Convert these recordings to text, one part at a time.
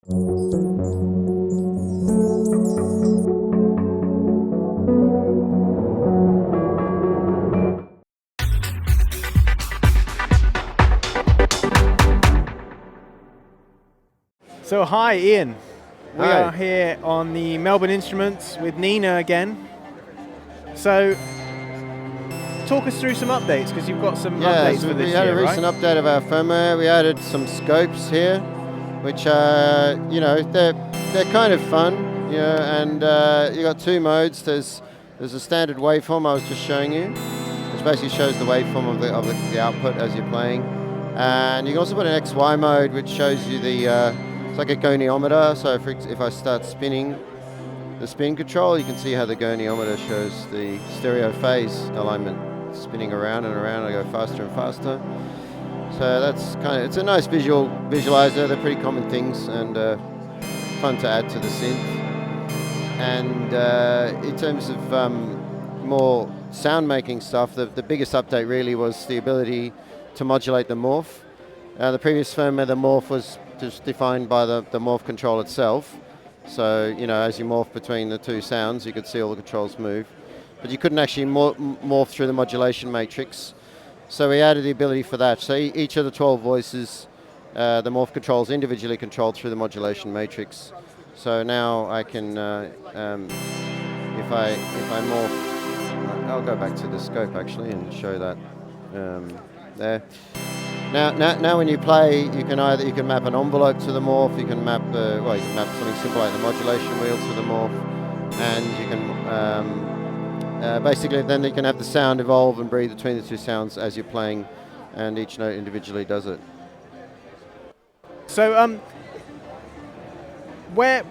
So hi Ian, we Hi. are here on the Melbourne Instruments with Nina again. So talk us through some updates, because you've got some updates so for this we had year, a recent right? update of our firmware. We added some scopes here, which they're kind of fun, and you got two modes. There's a standard waveform I was just showing you, which basically shows the waveform of the output as you're playing. And you can also put an XY mode, which shows you it's like a goniometer. So if I start spinning the spin control, you can see how the goniometer shows the stereo phase alignment spinning around and around. I go faster and faster. So that's it's a nice visualizer. They're pretty common things and fun to add to the synth. And in terms of more sound making stuff, the biggest update really was the ability to modulate the morph. The previous firmware, the morph was just defined by the morph control itself. So, as you morph between the two sounds, you could see all the controls move. But you couldn't actually morph through the modulation matrix. So we added the ability for that. So each of the 12 voices, the morph controls individually controlled through the modulation matrix. So now I can, if I morph, I'll go back to the scope actually and show that there. Now when you play, you can map an envelope to the morph. You can map something simple like the modulation wheel to the morph, and you can basically then you can have the sound evolve and breathe between the two sounds as you're playing, and each note individually does it. So where,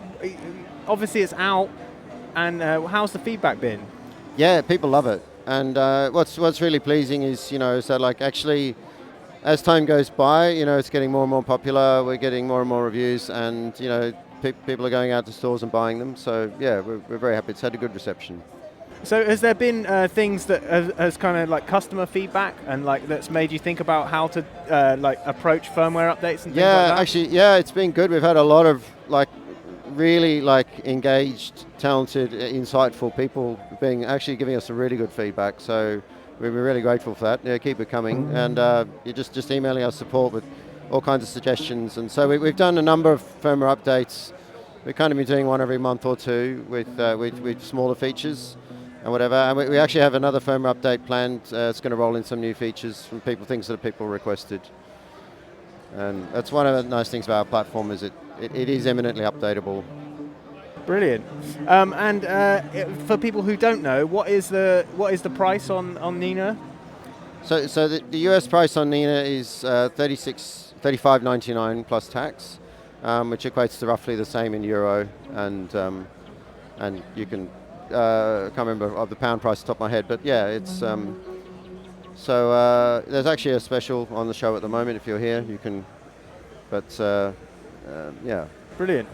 obviously it's out, and how's the feedback been? Yeah, people love it, and what's really pleasing is is that actually, as time goes by, it's getting more and more popular. We're getting more and more reviews, and people are going out to stores and buying them. So yeah, we're very happy. It's had a good reception. So has there been things that has kind of customer feedback and that's made you think about how to approach firmware updates and things like that? Actually, it's been good. We've had a lot of really engaged, talented, insightful people actually giving us some really good feedback. So we're really grateful for that. Yeah, keep it coming, and you're just emailing us support with all kinds of suggestions. And so we've done a number of firmware updates. We've kind of been doing one every month or two with smaller features and whatever. And we actually have another firmware update planned. It's going to roll in some new features from things that people requested. And that's one of the nice things about our platform is it is eminently updatable. Brilliant. And for people who don't know, what is the price on Nina? So the US price on Nina is $35.99 plus tax, which equates to roughly the same in euro. And you can I can't remember of the pound price off the top of my head, but yeah, it's so there's actually a special on the show at the moment. If you're here, you can. But yeah. Brilliant.